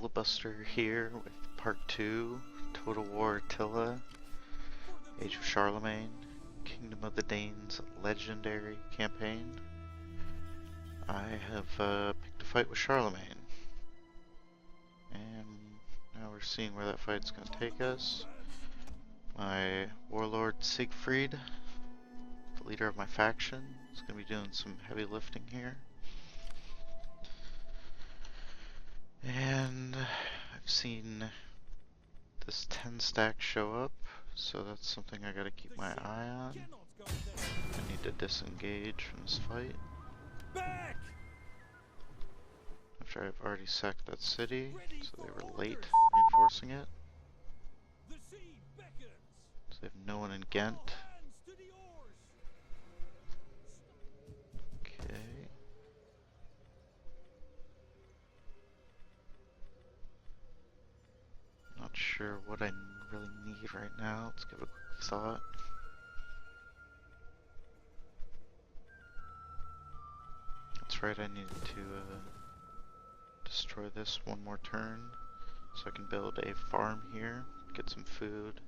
filibuster here with part 2, Total War Attila, Age of Charlemagne, Kingdom of the Danes Legendary Campaign. I have picked a fight with Charlemagne, and now we're seeing where that fight's going to take us. My warlord Siegfried, the leader of my faction, is going to be doing some heavy lifting here. And I've seen this 10 stack show up, so that's something I gotta keep my eye on. I need to disengage from this fight. After I've already sacked that city, so they were late reinforcing it. So they have no one in Ghent. Okay. Not sure what I really need right now. Let's give it a quick thought. That's right, I needed to destroy this one more turn so I can build a farm here, get some food,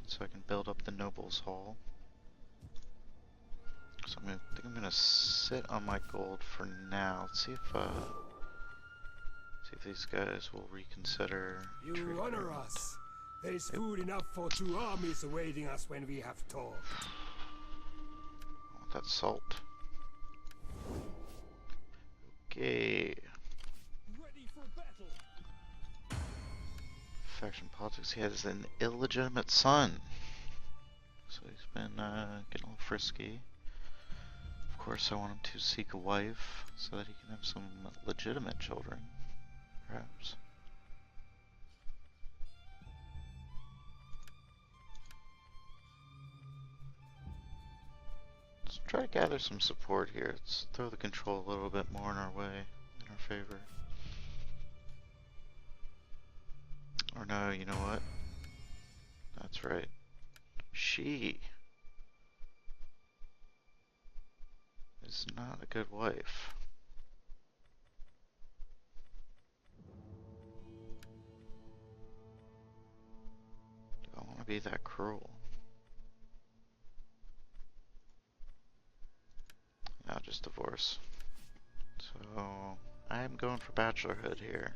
so I can build up the Nobles Hall. So I think I'm gonna sit on my gold for now. Let's see if these guys will reconsider. You honor us. There is food enough for 2 armies awaiting us when we have talked. I want that salt. Okay. Ready for battle. Faction politics. He has an illegitimate son, so he's been getting a little frisky. Of course, I want him to seek a wife so that he can have some legitimate children, perhaps. Let's try to gather some support here. Let's throw the control a little bit more in our way, in our favor. Or no, you know what? That's right. She is not a good wife. Do I want to be that cruel? I'll just divorce. So I'm going for bachelorhood here,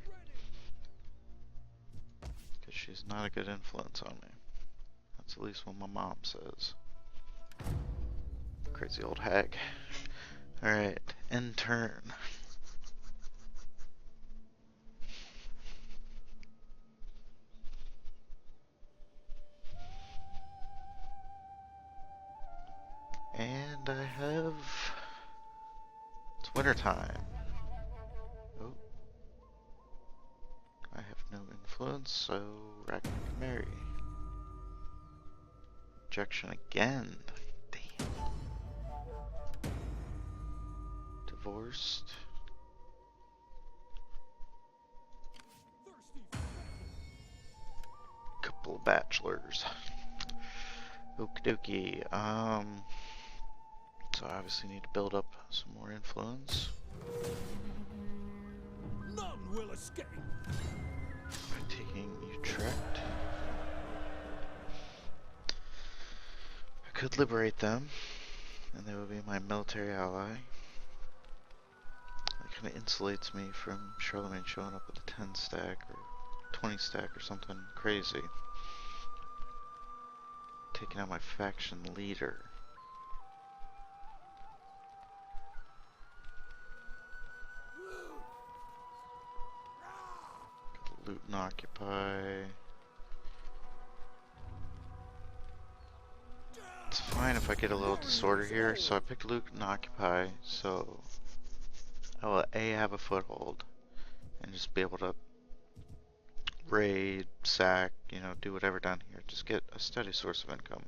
because she's not a good influence on me. That's at least what my mom says. Crazy old hag. Alright, end turn. And I have... It's winter time. Oh. I have no influence, so Ragnar can marry. Rejection again. Damn. Divorced. Couple of bachelors. Okie dokie. So I obviously need to build up some more influence. None will escape. By taking Utrecht. I could liberate them, and they would be my military ally. It kind of insulates me from Charlemagne showing up with a 10 stack or 20 stack or something crazy. Taking out my faction leader. Got loot and occupy. It's fine if I get a little disorder here, so I picked loot and occupy, so I will A, have a foothold, and just be able to raid, sack, you know, do whatever down here. Just get a steady source of income.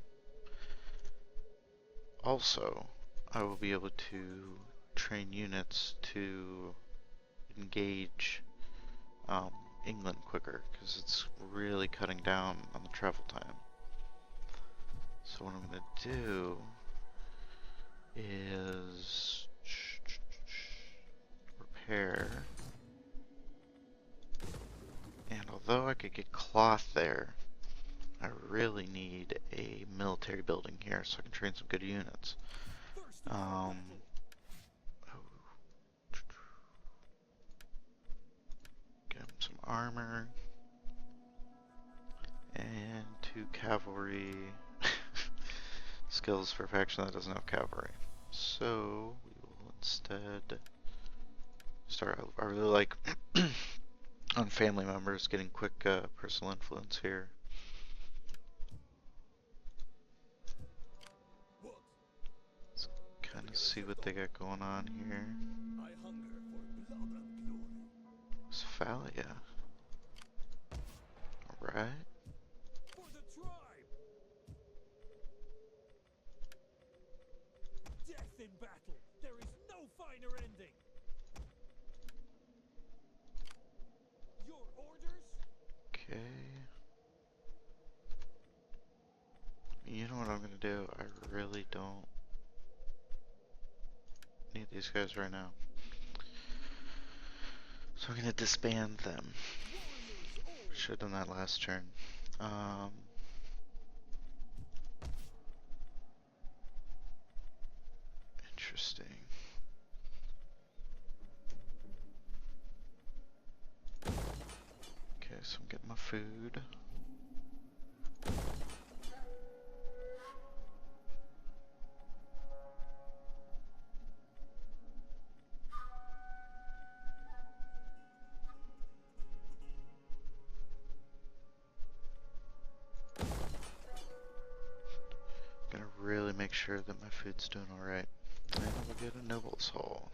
Also, I will be able to train units to engage England quicker, because it's really cutting down on the travel time. So what I'm going to do is repair though I could get cloth there, I really need a military building here so I can train some good units. Oh, get him some armor and 2 cavalry skills for a faction that doesn't have cavalry. So we will instead start. I really like on family members getting quick personal influence here. Let's kind of see what they got going on here. Westphalia. Alright. Death in battle. There is no finer ending. Your orders? Okay. You know what I'm gonna do? I really don't need these guys right now. So I'm gonna disband them. Should have done that last turn. Interesting. Okay, so I'm getting my food. Gonna really make sure that my food's doing alright. And we'll get a noble's hall.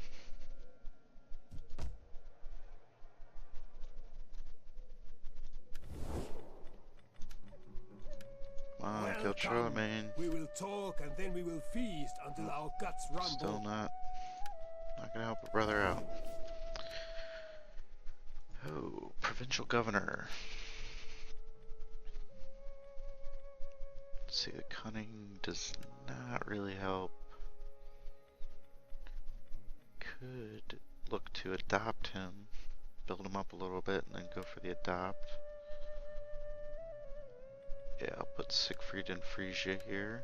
Come on, kill Charlemagne. We will talk and then we will feast until our guts rumble. Still not gonna help a brother out. Oh, provincial governor. Let's see, the cunning does not really help. Could look to adopt him, build him up a little bit, and then go for the adopt. Yeah, I'll put Siegfried and Frisia here.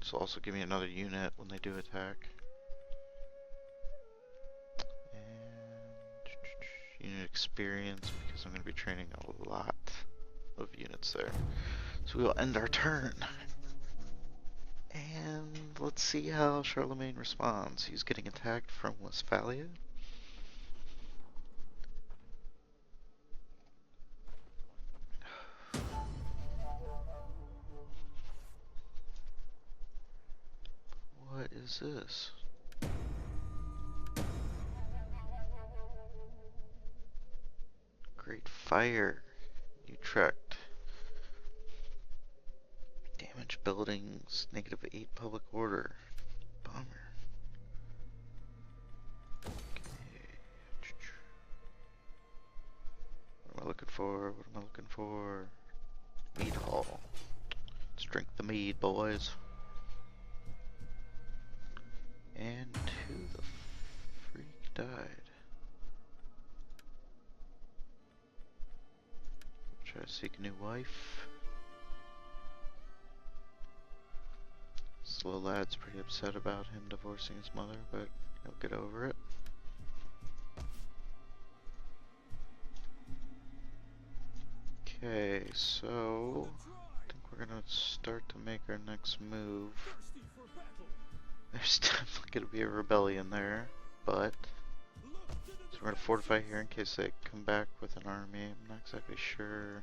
This will also give me another unit when they do attack. And unit experience, because I'm going to be training a lot of units there. So we will end our turn. And let's see how Charlemagne responds. He's getting attacked from Westphalia. What is this? Great fire, Utrecht. Damage buildings, -8 public order. Bummer. Okay. What am I looking for? What am I looking for? Mead hall. Let's drink the mead, boys. And who the freak died? Try to seek a new wife. Slow lad's pretty upset about him divorcing his mother, but he'll get over it. Okay, so I think we're gonna start to make our next move. There's definitely gonna be a rebellion there, but so we're gonna fortify here in case they come back with an army. I'm not exactly sure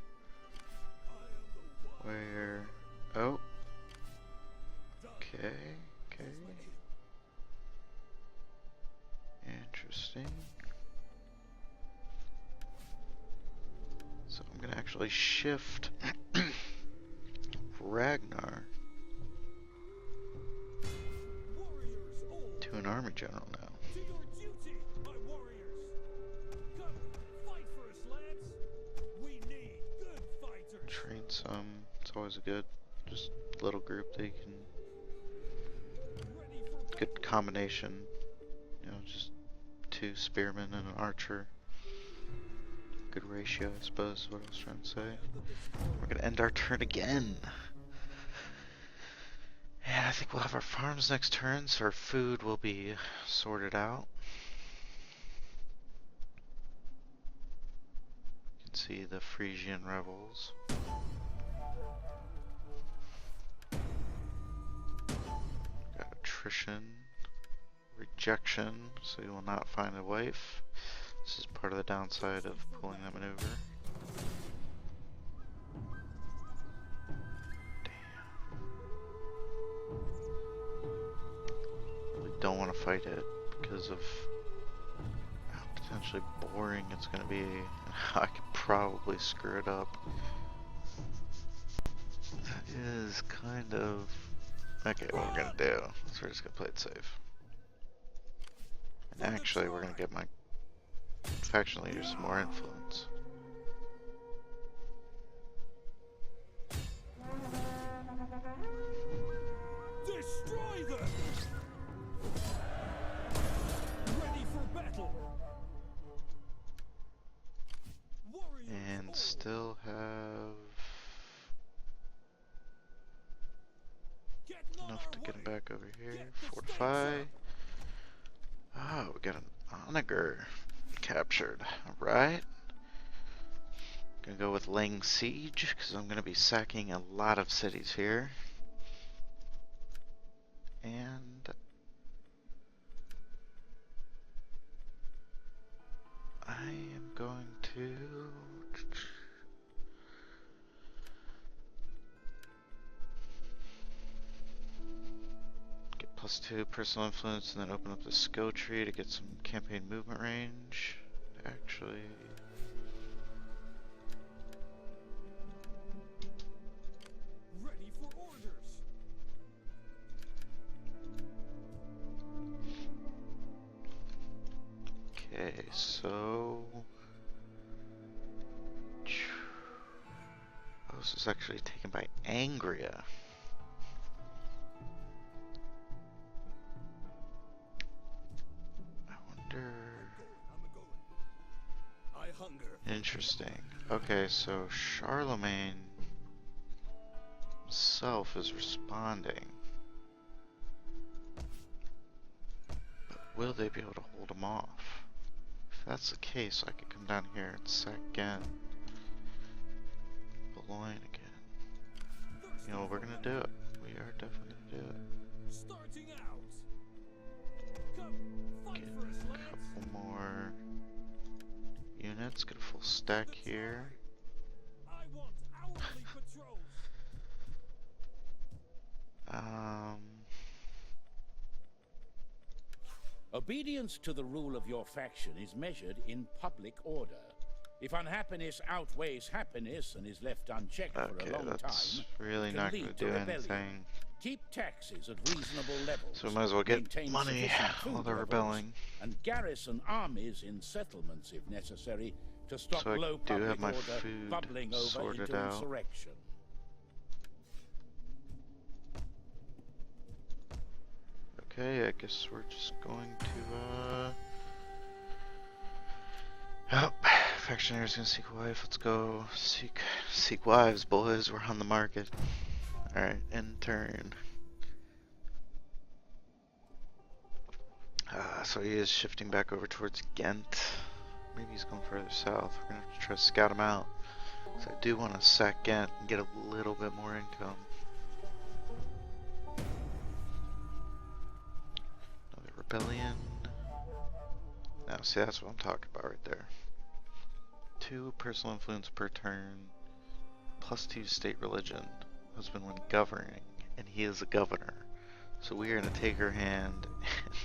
where. Oh. Okay, okay. Interesting. So I'm gonna actually shift Ragnar to an army general now. Train some, it's always a good, just little group they can, good combination, you know, just 2 spearmen and an archer. Good ratio, I suppose, is what I was trying to say. We're gonna end our turn again. And I think we'll have our farms next turn, so our food will be sorted out. You can see the Frisian rebels. Got attrition, rejection, so you will not find a wife. This is part of the downside of pulling that maneuver. Don't want to fight it because of how potentially boring it's going to be. I could probably screw it up. That is kind of... Okay, what we're going to do is we're just going to play it safe. And actually, we're going to give my faction leaders some more influence. Destroy them! Ready for battle! And still have enough to get him back over here. Fortify. Oh, we got an onager captured. Alright. Gonna go with laying siege, because I'm gonna be sacking a lot of cities here. And I am going to get +2 personal influence and then open up the skill tree to get some campaign movement range. Actually, Ready for orders! okay, so oh, this is actually taken by Angria. I wonder. I hunger. Interesting. Okay, so Charlemagne himself is responding. But will they be able to hold him off? If that's the case, I could come down here and sack again. Boulogne again. You know, we're gonna do it. We are definitely gonna do it. Starting out. Come, fight Get for us, a lads. couple more units. Get a full stack here. I want hourly patrols. Obedience to the rule of your faction is measured in public order. If unhappiness outweighs happiness and is left unchecked for Okay, a long that's time, really it can not going lead to do rebellion. anything. Keep taxes at reasonable levels. So we might as well get maintain money sufficient while food they're levels, rebelling. and garrison armies in settlements if necessary to stop So I low do public have my order food bubbling over sorted into out. insurrection. Okay, I guess we're just going to, oh, factionary's gonna seek wife. Let's go seek wives, boys. We're on the market. Alright, end turn. So he is shifting back over towards Ghent. Maybe he's going further south. We're gonna have to try to scout him out. So I do want to sack Ghent and get a little bit more income. Another rebellion. Now, see, that's what I'm talking about right there. 2 personal influence per turn, +2 state religion. Husband when governing, and he is a governor. So we are going to take her hand, and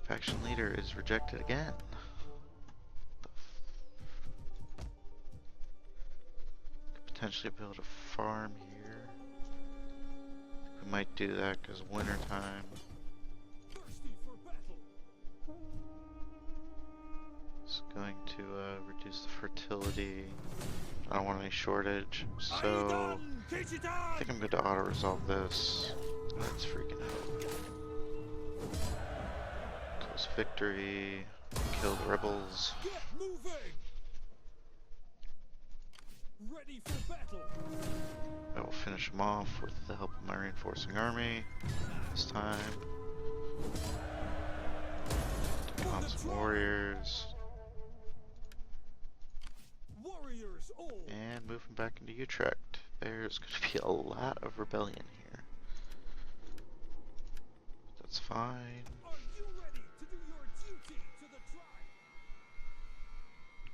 faction leader is rejected again. Could potentially build a farm here. We might do that because winter time. Thirsty for battle. It's going to reduce the fertility. I don't want any shortage, so I think I'm going to auto-resolve this. Let's freaking out. Close victory. Kill the rebels. Get moving. Ready for battle. I will finish them off with the help of my reinforcing army this time. Take on some warriors. Warriors all. And moving back into Utrecht. There's going to be a lot of rebellion here. That's fine. Are you ready to do your duty to the tribe?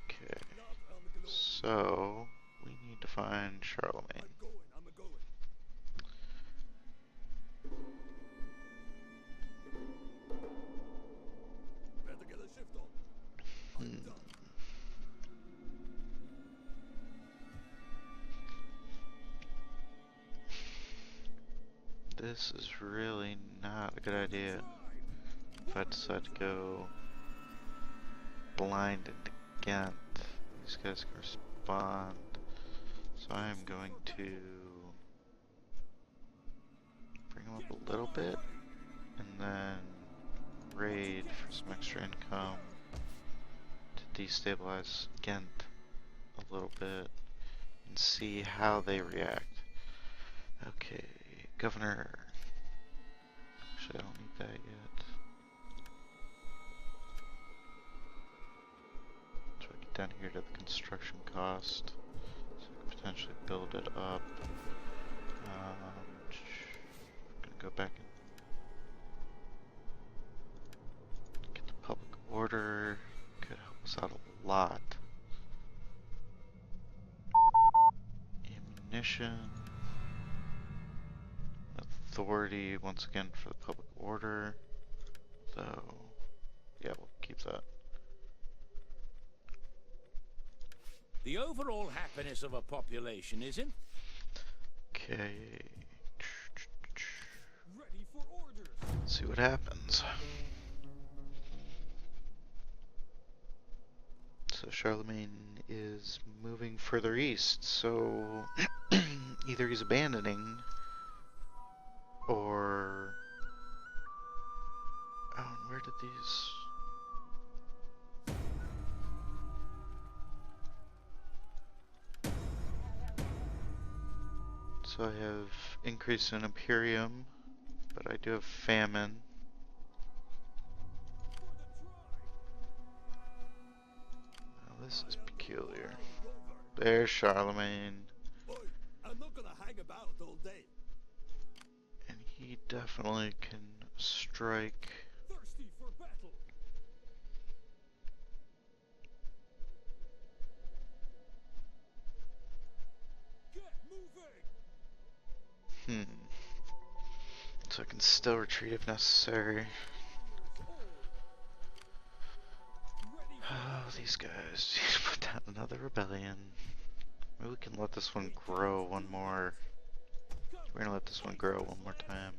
Okay. Not on the globe. So, we need to find Charlemagne. I'm a going. Better get a shift on. I'm done. This is really not a good idea if I decide to go blind into Ghent. These guys can respond. So I am going to bring them up a little bit and then raid for some extra income to destabilize Ghent a little bit and see how they react. Okay, Governor. Actually, I don't need that yet. So I get down here to the construction cost. So I can potentially build it up. Gonna go back and get the public order. Could help us out a lot. Ammunition. Authority once again for the public order. So yeah, we'll keep that. The overall happiness of a population isn't. Okay. Ready for orders. Let's see what happens. So Charlemagne is moving further east, so either he's abandoning or oh, where did these so I have increase in Imperium, but I do have famine. Now this is peculiar. There's Charlemagne. Boy, I'm not gonna hang about all day. And he definitely can strike. Thirsty for battle. Get moving. So I can still retreat if necessary. Oh, these guys. Put down another rebellion. Maybe we can let this one grow one more. We're gonna let this one grow one more time.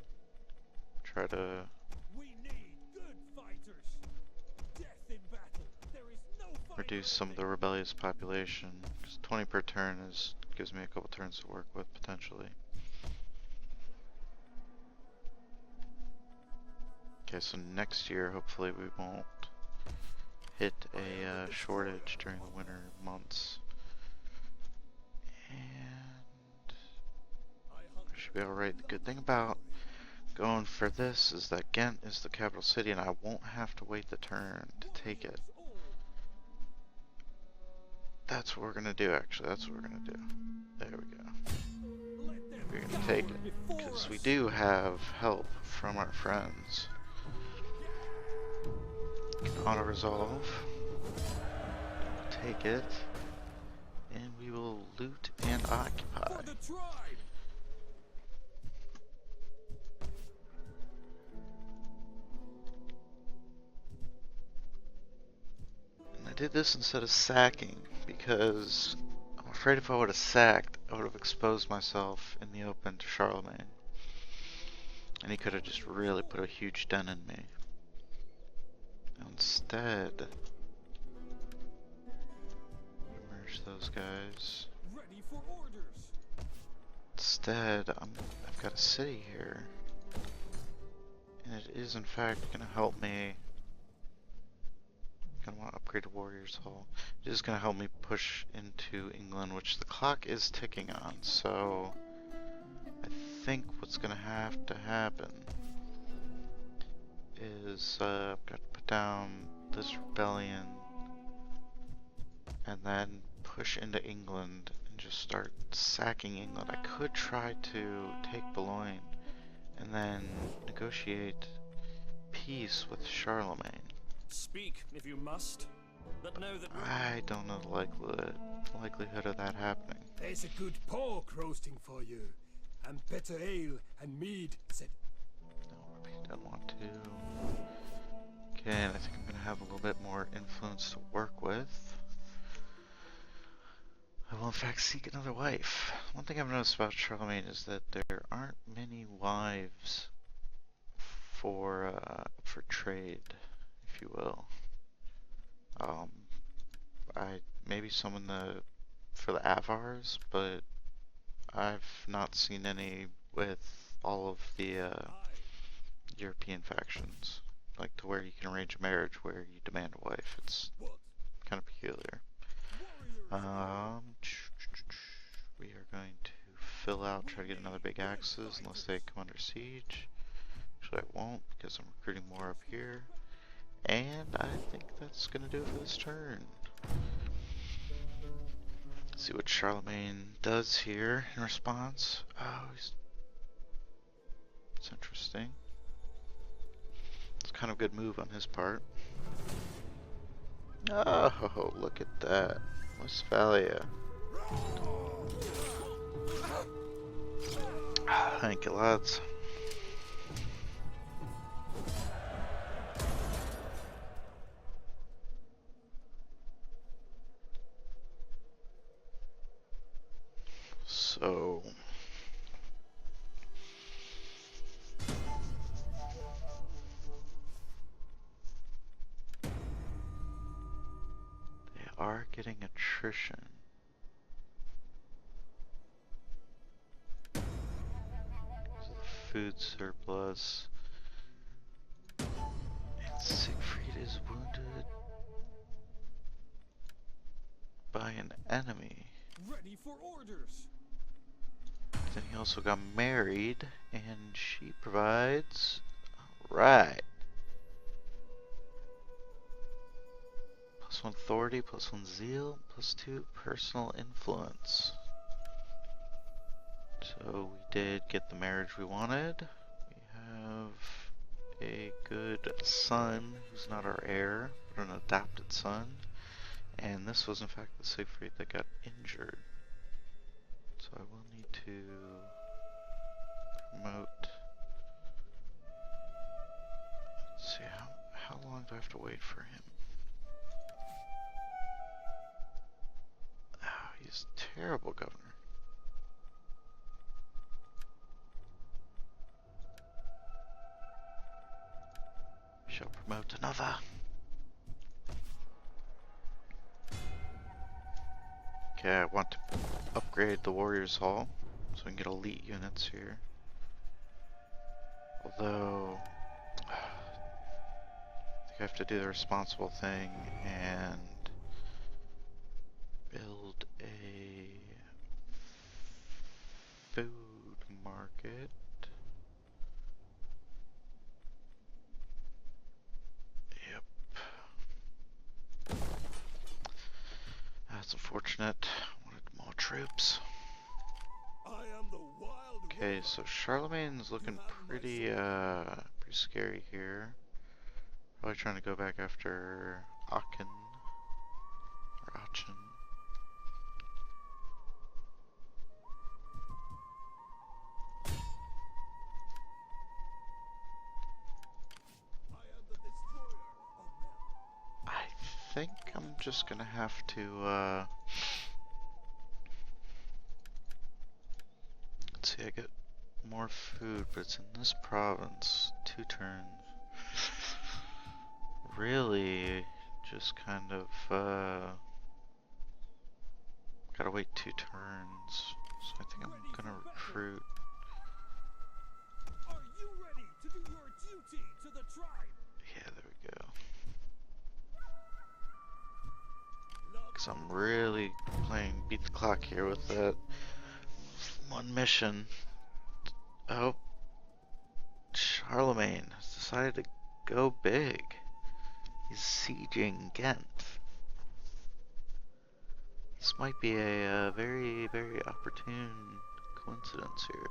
Try to We need good fighters. Death in battle. There is no fight reduce some of the rebellious population. Because 20 per turn gives me a couple turns to work with potentially. Okay, so next year hopefully we won't hit a shortage during the winter months. And I should be alright. The good thing about going for this is that Ghent is the capital city and I won't have to wait the turn to take it. That's what we're gonna do actually, that's what we're gonna do. There we go. We're gonna take it. Because we do have help from our friends. Auto-resolve. Take it. And we will loot and occupy. for the tribe. And I did this instead of sacking because I'm afraid if I would have sacked, I would have exposed myself in the open to Charlemagne. And he could have just really put a huge dent in me. Instead, merge those guys. Ready for orders. Instead, I've got a city here, and it is in fact going to help me gonna want to upgrade to Warriors Hall. This is gonna help me push into England, which the clock is ticking on. So I think what's gonna have to happen is I've got to put down this rebellion and then push into England and just start sacking England. I could try to take Boulogne and then negotiate peace with Charlemagne. Speak if you must, but know that I don't know the likelihood of that happening. There's a good pork roasting for you, and better ale and mead, said. No, I don't want to. Okay, and I think I'm gonna have a little bit more influence to work with. I will in fact seek another wife. One thing I've noticed about Charlemagne is that there aren't many wives for trade, if you will. Maybe some in for the Avars, but I've not seen any with all of the European factions, like to where you can arrange a marriage where you demand a wife. It's kind of peculiar. We are going to fill out, try to get another big axes unless they come under siege. Actually, I won't because I'm recruiting more up here. And I think that's going to do it for this turn. Let's see what Charlemagne does here in response. Oh, it's interesting. It's kind of a good move on his part. Oh, look at that. Westphalia. Thank you, lads. So they are getting attrition. So the food surplus. And Siegfried is wounded by an enemy. ready for orders. Then he also got married, and she provides. Alright. +1 authority, +1 zeal, +2 personal influence. So we did get the marriage we wanted. We have a good son who's not our heir, but an adopted son. And this was in fact the Siegfried that got injured. So I will need to promote. Let's see, how long do I have to wait for him? Oh, he's a terrible governor. Shall promote another. Okay, I want to upgrade the Warriors Hall so we can get elite units here. Although, I think I have to do the responsible thing and build a food market. Yep. That's unfortunate. I wanted more troops. Okay, so Charlemagne's looking pretty scary here. Probably trying to go back after Aachen or Aachen. I think I'm just gonna have to let's see, I get more food, but it's in this province. 2 turns. Really, just kind of, gotta wait 2 turns. So I think I'm gonna recruit. Are you ready to do your duty to the tribe? Yeah, there we go. Because I'm really playing beat the clock here with that one mission. Oh, Charlemagne has decided to go big. He's sieging Ghent. This might be a very, very opportune coincidence here.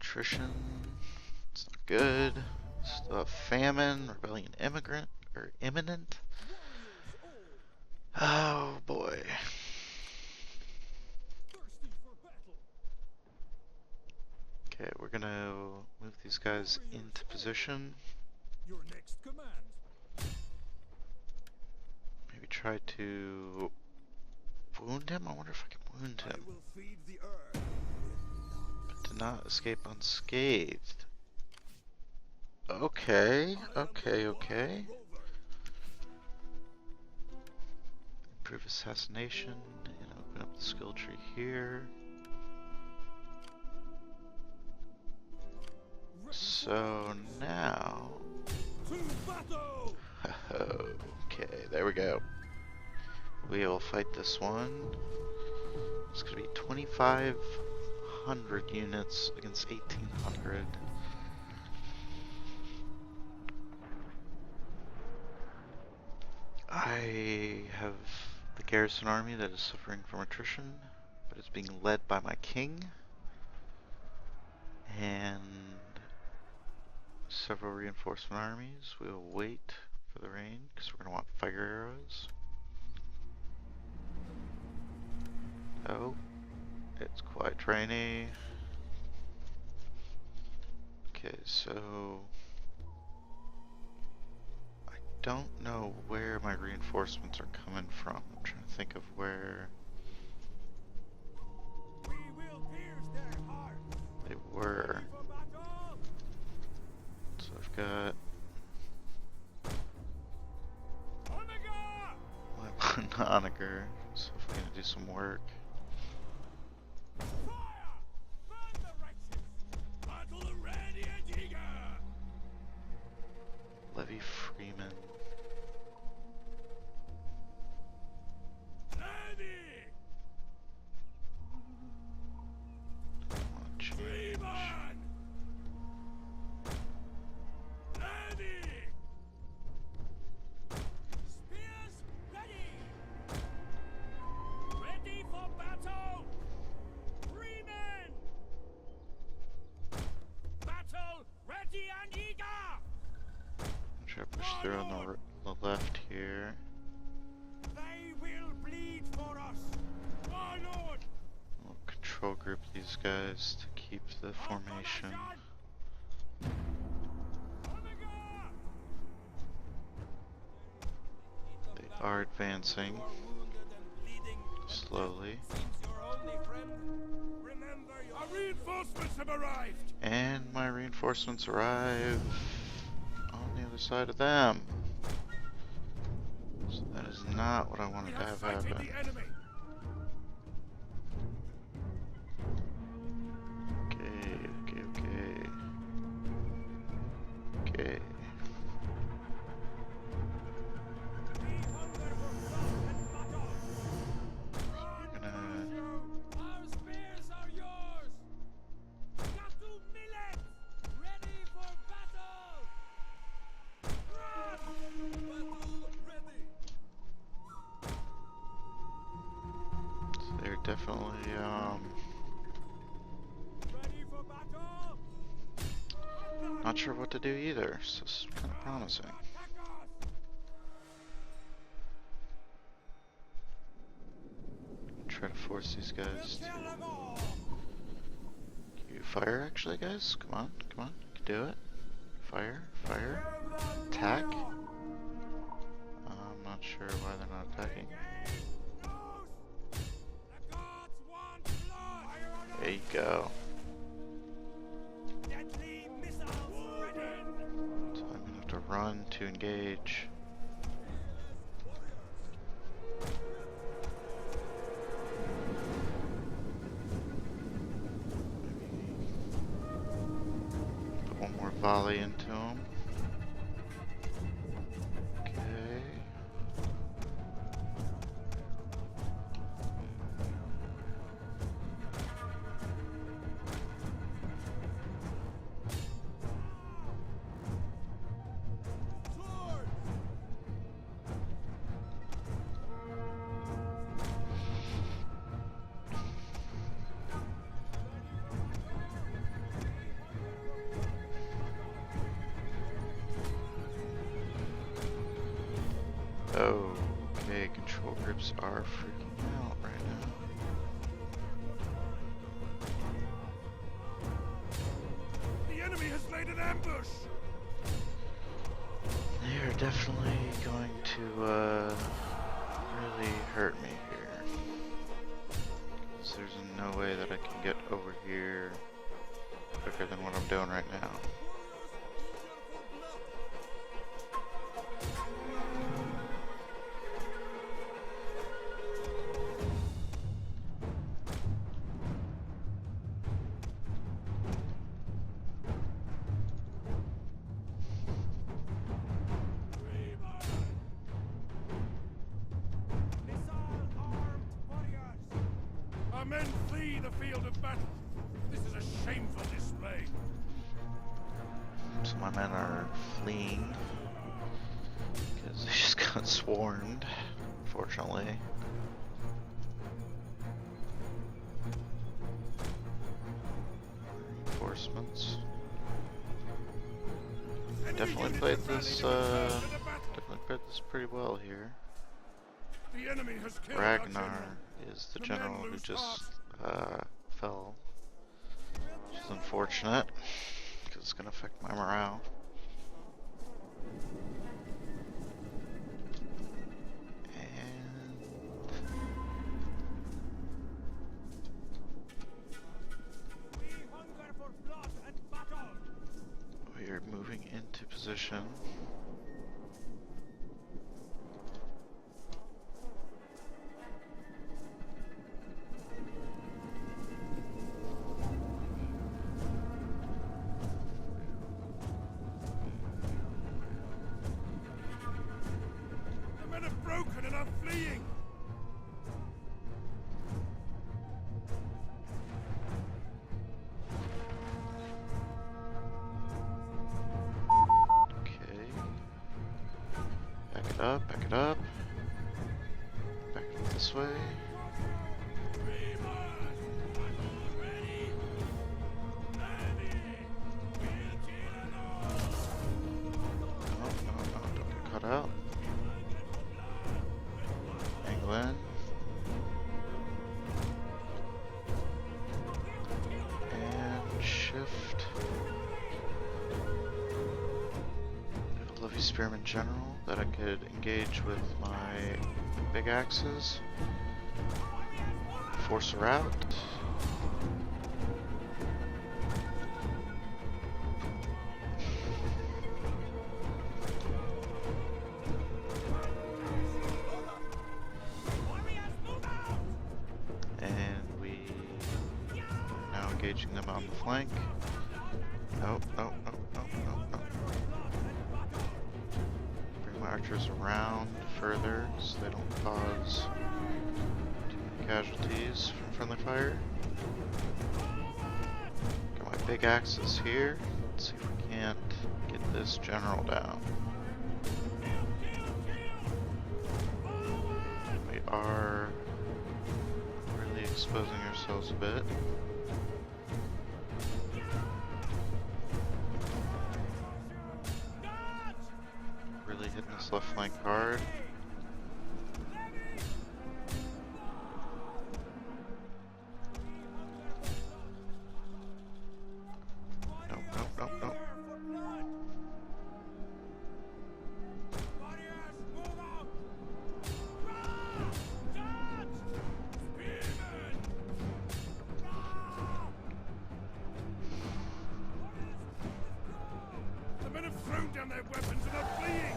Attrition, it's not good. Still have famine, rebellion imminent. Oh boy. Okay, we're gonna move these guys into position. Your next command. Maybe try to wound him? I wonder if I can wound him. I will feed the earth. But to not escape unscathed. Okay, okay. Improve assassination and open up the skill tree here. So now, okay, there we go. We will fight this one. It's gonna be 2,500 units against 1,800. I have the garrison army that is suffering from attrition, but it's being led by my king and several reinforcement armies. We'll wait for the rain because we're going to want fire arrows. Oh, it's quite rainy. Okay, so I don't know where my reinforcements are coming from. I'm trying to think of where We will pierce their hearts. they were. So I've got my Onager, so if we're gonna do some work. Levy Freeman. Try to push through on the left here. They will bleed for us. Warlord. We'll control group these guys to keep the formation. They are advancing slowly. Our reinforcements have arrived. And my reinforcements arrive on the other side of them. So that is not what I wanted to have happen. The enemy. Okay. Okay. We're gonna Our spears are yours. Katu millet, ready for battle. Battle ready. So they're definitely Ready for battle. not sure what to do either, so it's kind of promising. Attack us. Try to force these guys to Kill them all. you fire actually, guys. Come on, you can do it. Fire. Attack. I'm not sure why they're not attacking. The gods want blood. There you go. Deadly missiles ready. So I'm gonna have to run to engage. volley into him. Okay. Okay, control groups are freaking out right now. The enemy has laid an ambush! They are definitely going to really hurt me here. 'Cause there's no way that I can get over here quicker than what I'm doing right now. Our men flee the field of battle. This is a shameful display. So my men are fleeing because they just got swarmed, unfortunately. Reinforcements. Definitely played this pretty well here. The enemy has killed our general. Ragnar is the The general men who lose just fell, which is unfortunate because it's gonna affect my morale. We are moving into position. The men are broken and are fleeing. Okay. Back it up, back it up. Back it this way. No, don't get caught out. Angle in. And shift. I have a Lovey Spearman General that I could engage with my big axes. Force her out. And we are now engaging them on the flank. Nope, nope, nope, nope, nope, nope. Bring my archers around further so they don't cause too many casualties from friendly fire. Got my big axes here. Let's see if we can't get this general down. We are really exposing ourselves a bit. Really hitting this left flank hard. Nope, nope, nope, nope. The men have thrown down their weapons and are fleeing.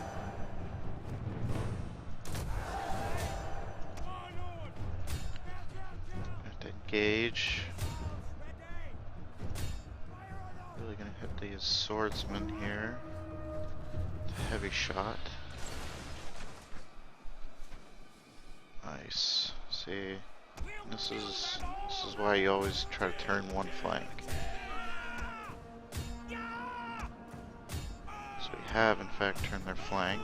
Have to engage. really gonna hit these swordsmen here. Heavy shot. Nice. See, this is why you always try to turn one flank. So we have in fact turned their flank.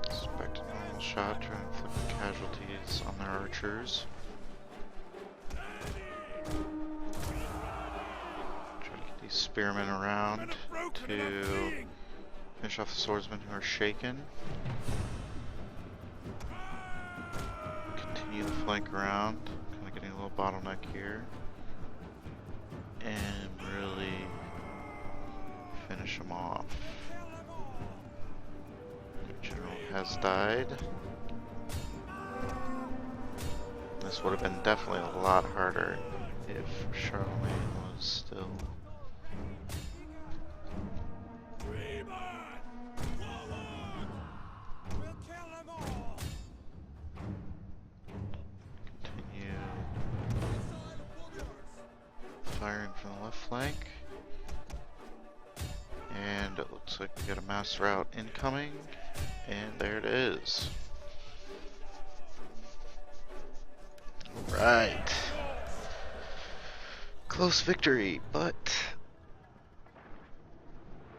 Expect a normal shot, try and inflict casualties on their archers. Try to get these spearmen around to finish off the swordsmen who are shaken. Continue the flank around, kind of getting a little bottleneck here. And really finish them off. The general has died. This would have been definitely a lot harder if Charlemagne was still. Continue firing from the left flank. And it looks like we got a mass rout incoming. And there it is. Right. Close victory, but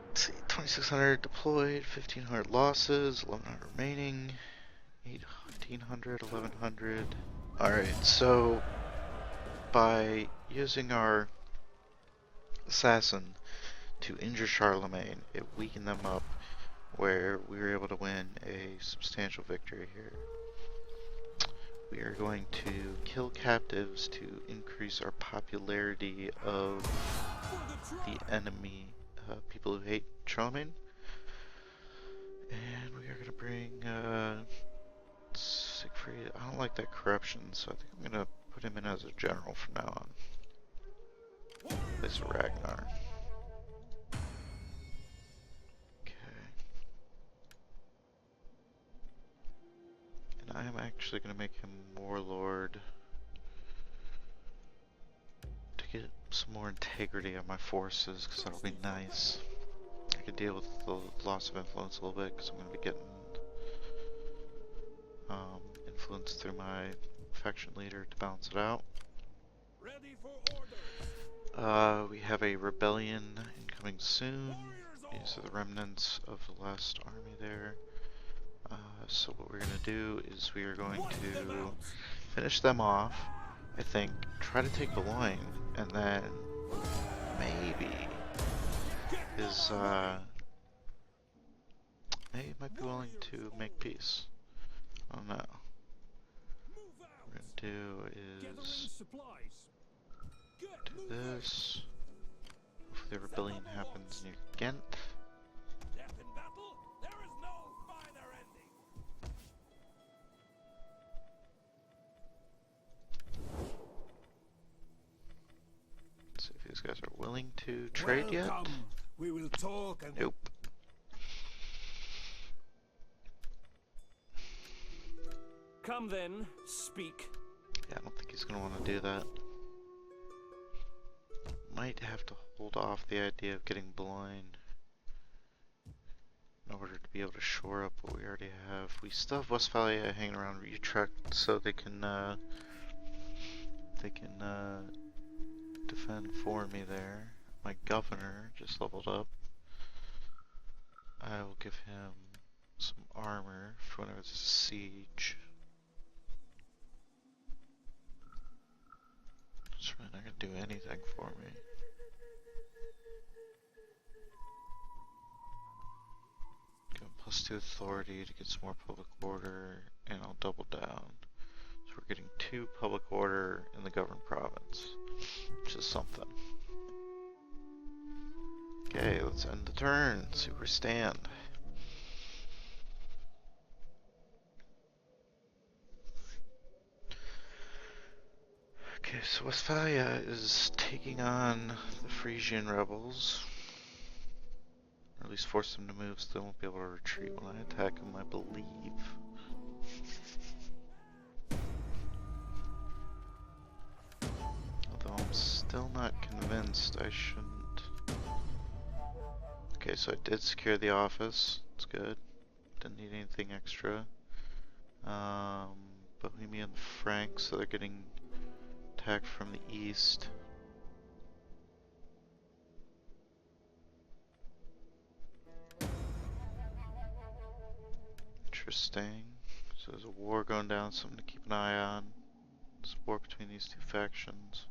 let's see, 2,600 deployed, 1,500 losses, 1,100 remaining, 1,800, 1,100. Alright, so by using our assassin to injure Charlemagne, it weakened them up, where we were able to win a substantial victory here. We are going to kill captives to increase our popularity of the enemy, people who hate Charlemagne. And we are going to bring Siegfried. I don't like that corruption, so I think I'm going to put him in as a general from now on. Place of Ragnar. I am actually going to make him Warlord to get some more integrity on my forces, because that'll be nice. I can deal with the loss of influence a little bit, because I'm going to be getting influence through my faction leader to balance it out. Ready for order. We have a rebellion incoming soon. These are the remnants of the last army there. So what we're going to do is we are going to finish them off, I think, try to take Boulogne, and then maybe maybe might be willing to make peace. I don't know. What we're going to do is do this. Hopefully the rebellion happens near Ghent. These guys are willing to trade yet? We will talk and nope. Come then, speak. Yeah, I don't think he's gonna want to do that. Might have to hold off the idea of getting Boulogne in order to be able to shore up what we already have. We still have Westphalia hanging around Utrecht, so they can defend for me there. My governor just leveled up. I will give him some armor for whenever there's a siege. It's really not gonna do anything for me. Give him +2 authority to get some more public order, and I'll double down. So we're getting 2 public order in the governed province, which is something. Okay, let's end the turn, see where we stand. Okay, so Westphalia is taking on the Frisian rebels. Or at least force them to move so they won't be able to retreat when I attack them, I believe. Although Still not convinced I shouldn't. Okay, so I did secure the office. It's good. Didn't need anything extra. Bohemia and Franks, so they're getting attacked from the east. Interesting. So there's a war going down, something to keep an eye on. This war between these two factions.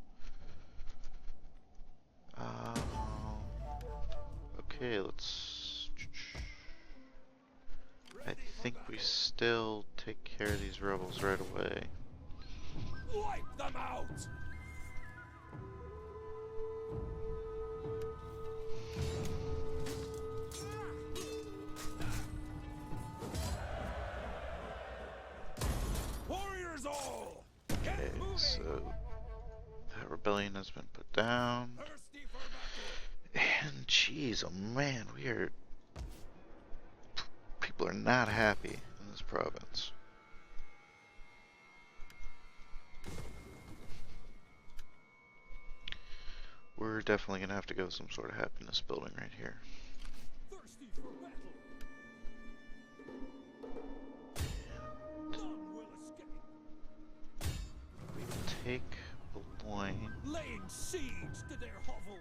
Okay, let's... I think we still take care of these rebels right away. Wipe them out! Warriors all! Okay, so that rebellion has been put down. Thirsty for battle! And jeez, oh man, people are not happy in this province. We're definitely gonna have to go some sort of happiness building right here. Thirsty for battle! None will escape! We take Boulogne, Laying siege to their hovels!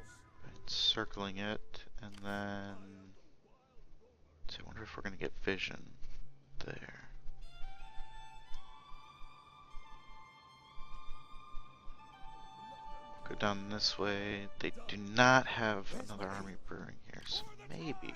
right, circling it, and then... So I wonder if we're gonna get vision there. Go down this way. They do not have another army brewing here, so maybe.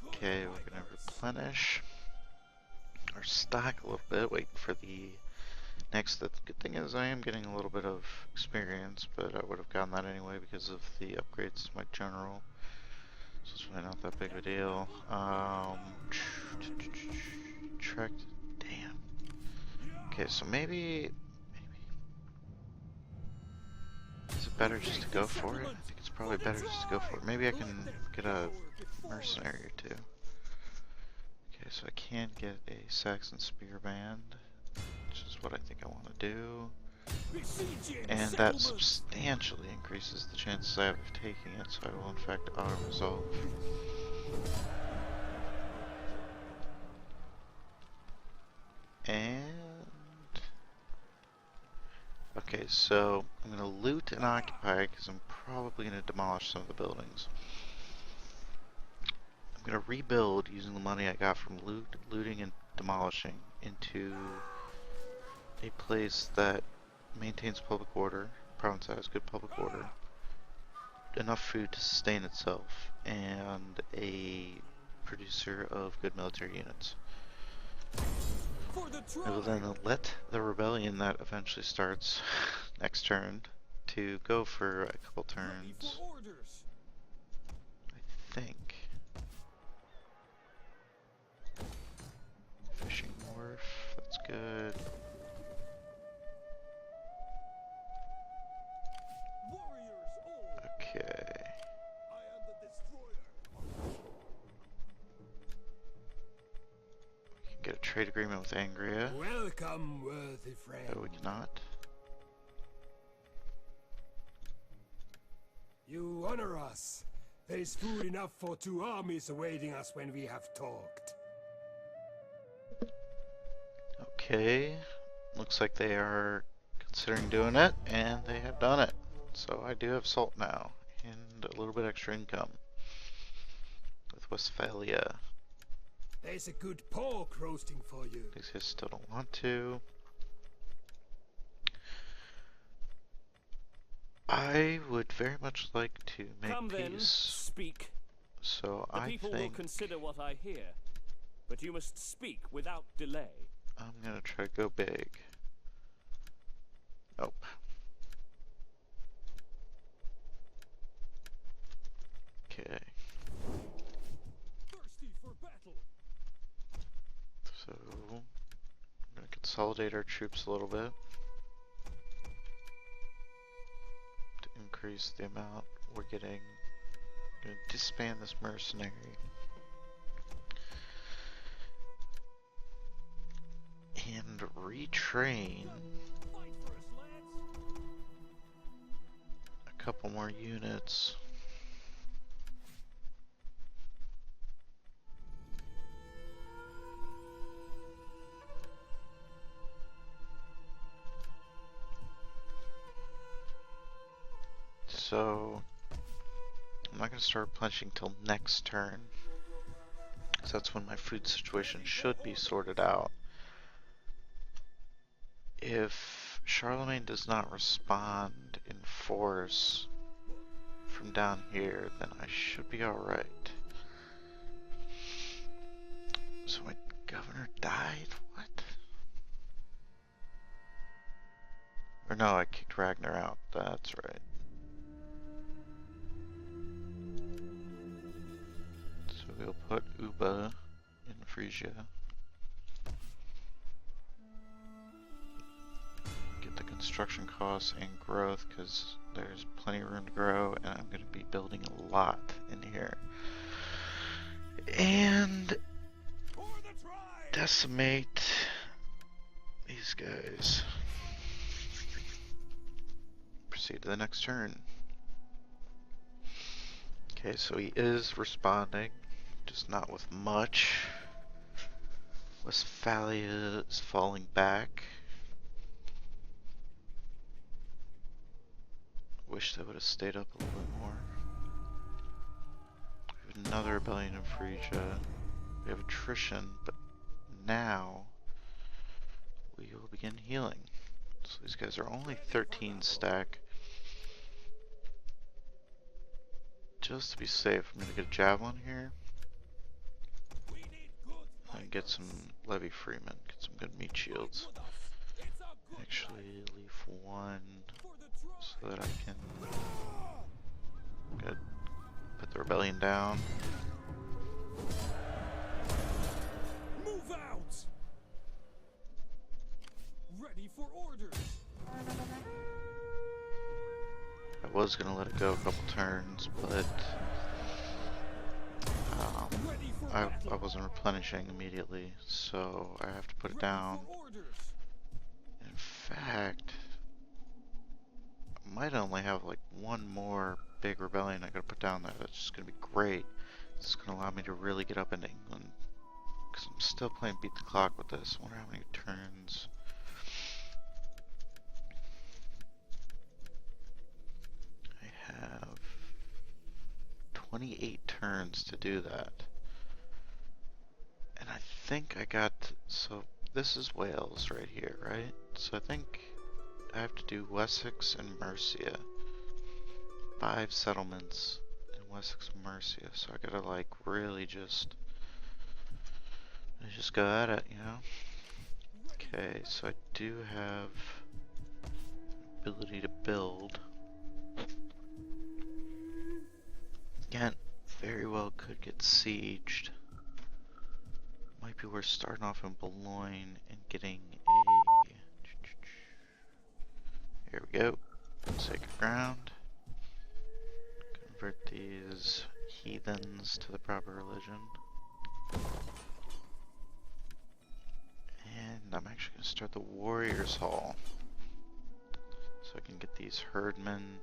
Okay, we're gonna replenish our stock a little bit, waiting for the next. The good thing is I am getting a little bit of experience, but I would have gotten that anyway because of the upgrades to my general. So it's really not that big of a deal. Tracked. Damn. Okay, so maybe is it better just to go for it? I think it's probably better just to go for it. Maybe I can get a mercenary or two. Okay, so I can get a Saxon spear band, which is what I think I want to do. And that substantially increases the chances I have of taking it, so I will in fact auto-resolve. And... okay, so I'm going to loot and occupy because I'm probably going to demolish some of the buildings. I'm going to rebuild using the money I got from looting and demolishing into a place that maintains public order, province that has good public order, enough food to sustain itself, and a producer of good military units. I will then let the rebellion that eventually starts next turn to go for a couple turns. I think. Fishing wharf, that's good. Okay. We can get a trade agreement with Angria. Welcome, worthy friend. No, we cannot. You honor us. There is food enough for 2 armies awaiting us when we have talked. Okay. Looks like they are considering doing it, and they have done it. So I do have salt now, and a little bit extra income with Westphalia. There's a good pork roasting for you. These guys still don't want to. I would very much like to make Come then, peace. speak. So The I people will think consider what I hear, but you must speak without delay. I'm gonna try to go big. Nope. Okay. Thirsty for battle. So, I'm going to consolidate our troops a little bit to increase the amount we're getting. I'm going to disband this mercenary. And retrain a couple more units. So I'm not going to start replenishing till next turn, because that's when my food situation should be sorted out. If Charlemagne does not respond in force from down here, then I should be alright. So my governor died? What? Or no, I kicked Ragnar out. That's right. So we'll put Uba in Frisia. Get the construction costs and growth, because there's plenty of room to grow, and I'm going to be building a lot in here. And decimate these guys. Proceed to the next turn. Okay, so he is responding, just not with much. Westphalia is falling back. Wish they would have stayed up a little bit more. We have another rebellion in Frisia. We have attrition, but now we will begin healing. So these guys are only 13 stack. Just to be safe, I'm going to get a javelin here. And get some levy freemen, get some good meat shields. Actually leave one so that I can put the rebellion down. Move out! Ready for orders. I was gonna let it go a couple turns, but I wasn't replenishing immediately, so I have to put it down. In fact, I might only have like one more big rebellion I gotta put down there. That's just gonna be great. It's gonna allow me to really get up into England, because I'm still playing beat the clock with this. I wonder how many turns. I have 28 turns to do that. And I think I got, so this is Wales right here, right? So I think I have to do Wessex and Mercia. 5 settlements in Wessex and Mercia. So I gotta like really just go at it, you know? Okay, so I do have ability to build. Again, very well could get sieged. Might be worth starting off in Boulogne and getting a... Here we go. Sacred ground. Convert these heathens to the proper religion. And I'm actually going to start the Warriors Hall. So I can get these herdmen,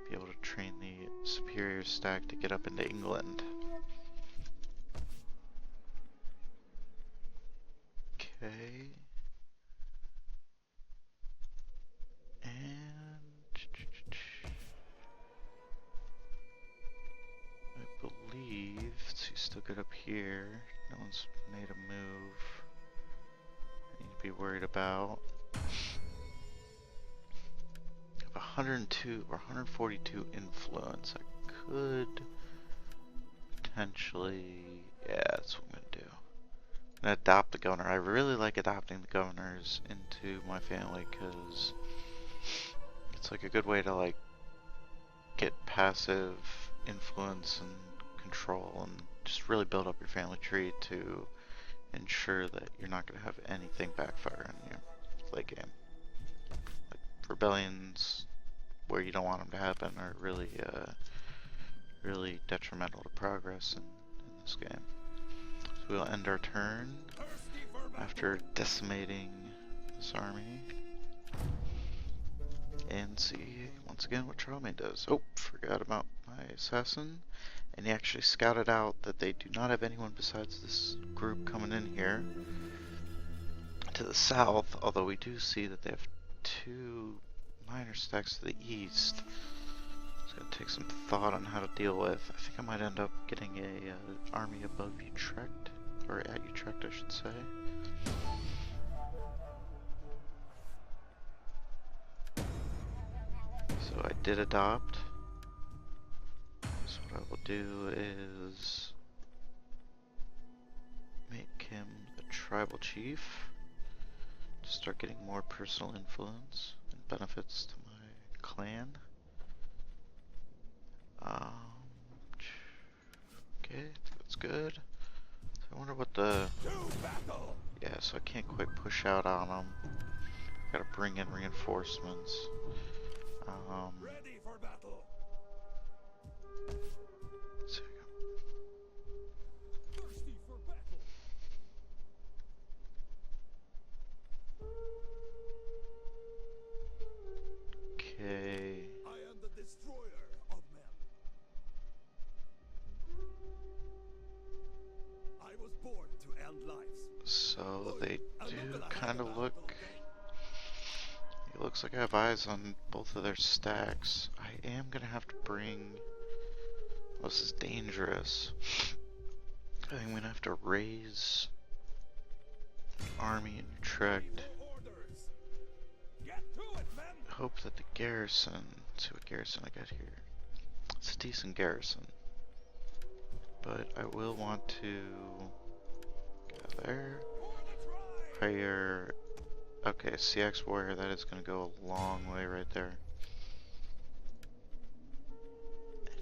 be able to train the superior stack to get up into England. Okay. And I believe, so you still get up here. No one's made a move I need to be worried about. I have 102 or 142 influence. I could potentially, yeah, that's what I'm gonna do. I'm gonna adopt the governor. I really like adopting the governors into my family because it's like a good way to like get passive influence and control and just really build up your family tree to ensure that you're not going to have anything backfire on you late game. Like rebellions where you don't want them to happen are really, really detrimental to progress in this game. So we'll end our turn after decimating this army and see once again what Charlemagne does. Oh, forgot about my assassin. And he actually scouted out that they do not have anyone besides this group coming in here to the south, although we do see that they have 2 minor stacks to the east. It's going to take some thought on how to deal with. I think I might end up getting a army above Utrecht, or at Utrecht I should say. So I did adopt. So what I will do is make him a tribal chief to start getting more personal influence and benefits to my clan. Okay, that's good. So I wonder what the... Yeah, so I can't quite push out on them. Gotta bring in reinforcements. Ready for battle. Let's see. Thirsty for battle. Okay. I am the destroyer of men. I was born to end lives. So they do kind of look... It looks like I have eyes on both of their stacks. I am gonna have to bring... Well, this is dangerous. I think I'm gonna have to raise an army in Utrecht. Get to it, men. Hope that the garrison... Let's see what garrison I got here. It's a decent garrison. But I will want to... Go there. Hire... Okay, CX warrior, that is going to go a long way right there.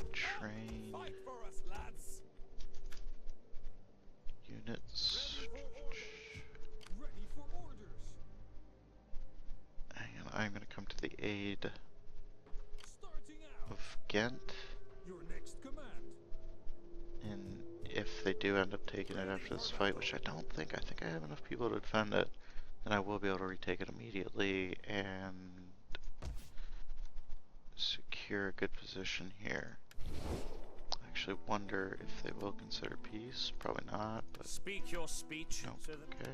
And train Fight for us, lads. units. Ready for orders. And I'm going to come to the aid Starting out. of Ghent. Your next command. And if they do end up taking it after this fight, which I don't think, I think I have enough people to defend it, then I will be able to retake it immediately and secure a good position here. I actually wonder if they will consider peace. Probably not, but Speak your speech. nope. So that Okay.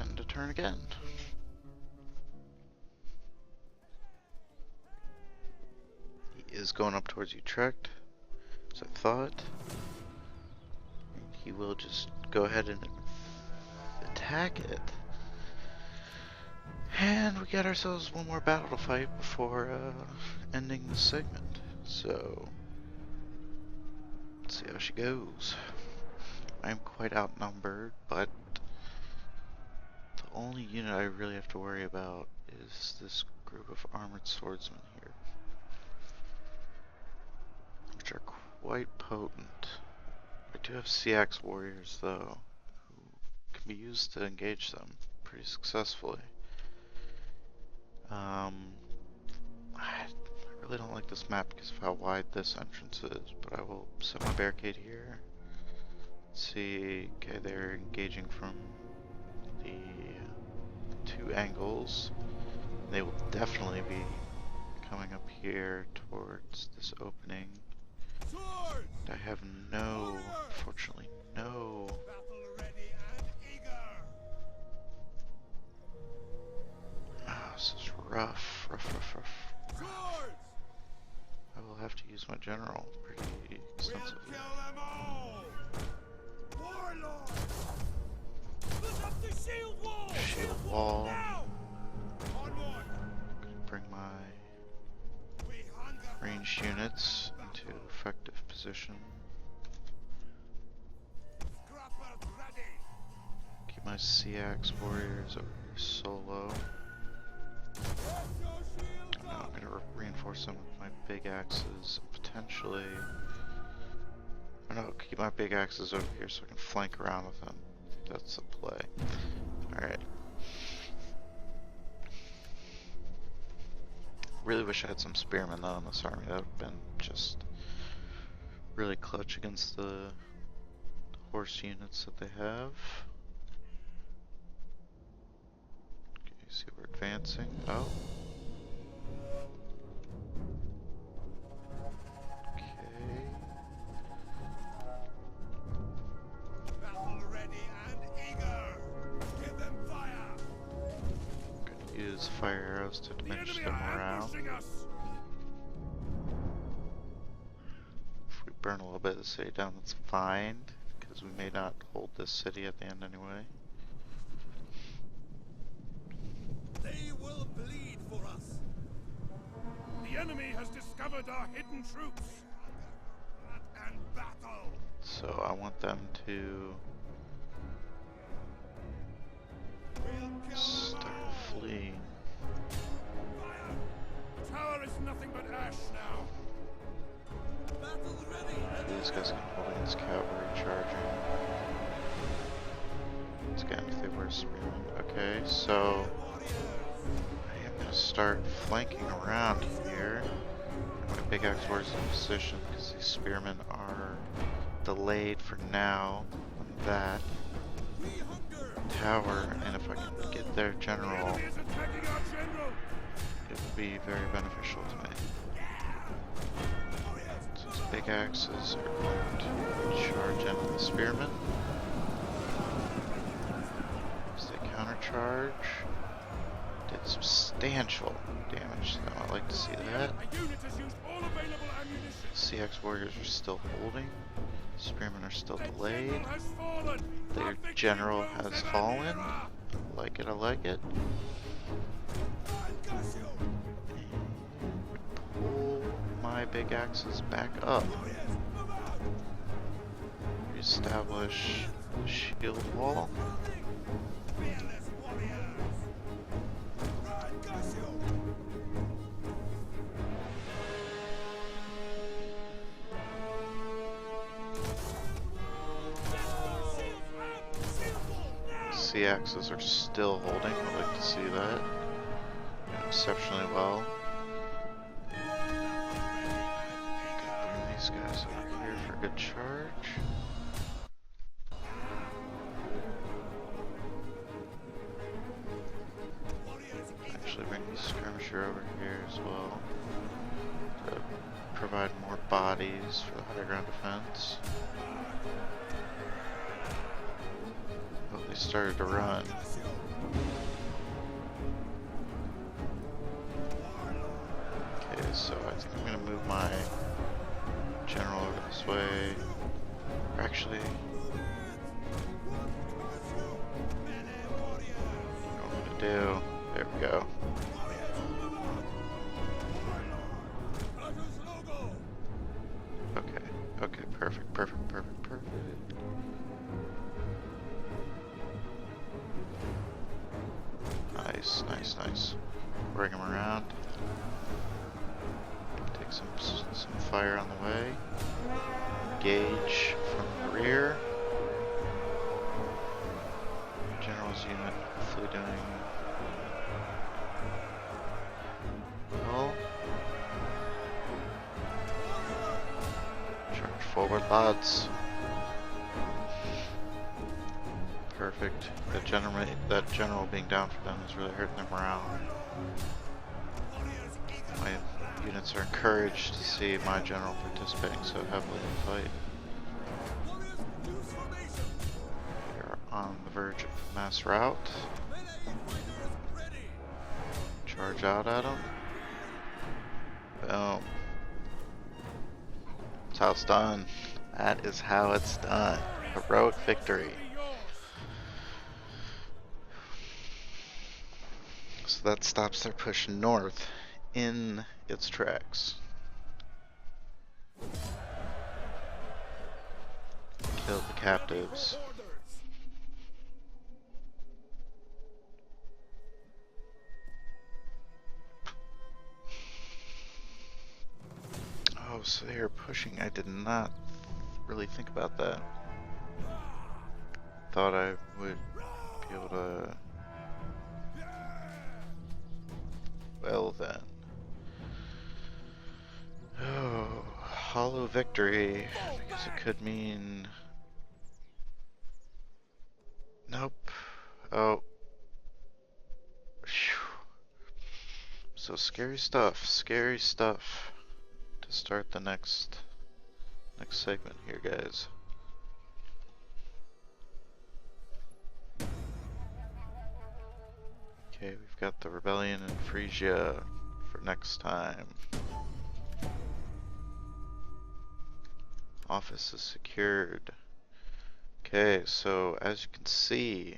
And end a turn again. He is going up towards Utrecht, as I thought. He will just go ahead and attack it. And we got ourselves one more battle to fight before ending this segment. So, let's see how she goes. I'm quite outnumbered, but the only unit I really have to worry about is this group of armored swordsmen here, which are quite potent. I do have CX warriors though, who can be used to engage them pretty successfully. I really don't like this map because of how wide this entrance is, but I will set my barricade here. Let's see, okay, they're engaging from the 2 angles. They will definitely be coming up here towards this opening. Swords. I have no, fortunately, no. Battle ready and eager. Oh, this is rough, rough. Swords. I will have to use my general pretty We'll extensively. kill them all. Warlord. put up the shield wall. Shield wall. Now. Onward. Bring my We hunger for ranged units into effective position. scrappers ready. Keep my CX warriors over here solo. Get your shields Now I'm up. going to reinforce them with my big axes and potentially... keep my big axes over here so I can flank around with them. That's the play. Alright. Really wish I had some spearmen though in this army. That would have been just really clutch against the horse units that they have. Okay, see we're advancing. Oh. Okay. Battle ready and eager. Give them fire. Gonna use fire arrows to The diminish enemy their are morale. ambushing us. If we burn a little bit of the city down, that's fine, because we may not hold this city at the end anyway. They will bleed for us. The enemy has discovered our hidden troops. Blood and battle. So I want them to We'll kill start them all. fleeing. Fire. Tower is nothing but ash now. Battle ready. These guys can hold against cavalry charging. Once again, if they were spearmen. Okay, so I am gonna start flanking around here. My big axe warriors in position because these spearmen are delayed for now on that We hunger. tower, and if I can get their The general, enemy is attacking our general. it would be very beneficial to me. So these big axes are going to charge in on the spearmen. As they countercharge, did substantial damage to them. I like to see that. A unit has used all available ammunition. CX warriors are still holding. Spearmen are still The delayed. general has fallen. Their Our victory general grows has ever fallen. nearer. I like it, I like it. Pull my big axes back up. Reestablish the shield wall. Fearless warriors. Percussion. Sea axes are still holding. I'd like to see that. Doing exceptionally well. Gonna bring these guys over here for a good charge. Actually bring the skirmisher over here as well to provide more bodies for the higher ground defense. Oh, they started to run. Okay, so I think I'm gonna move my general over this way. Or actually, I don't know what to do. There we go. Okay, okay, perfect, perfect, perfect, perfect. Nice, nice, nice. Bring them around. Take some fire on the way. Engage from the rear. General's unit hopefully doing well. Charge forward, lads. Perfect. That general being down for them is really hurting their morale. My units are encouraged to see my general participating so heavily in the fight. We are on the verge of mass rout. Charge out at them. Boom. That's how it's done. That is how it's done. Heroic victory. So that stops their push north in its tracks. Killed the captives. Oh, so they are pushing. I did not really think about that. Thought I would be able to... Well then. Oh, hollow victory, because it could mean... Nope. Oh. Phew. So scary stuff to start the next segment here, guys. Okay, we've got the rebellion in Frisia for next time. Office is secured. Okay, so as you can see,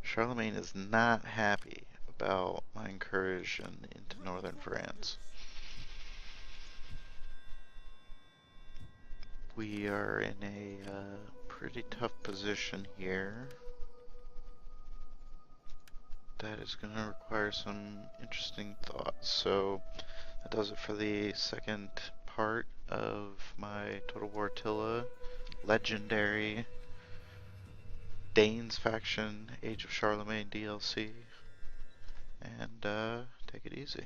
Charlemagne is not happy about my incursion into northern France. We are in a pretty tough position here. That is going to require some interesting thoughts. So that does it for the second part of my Total War Attila legendary Danes faction Age of Charlemagne DLC. And take it easy.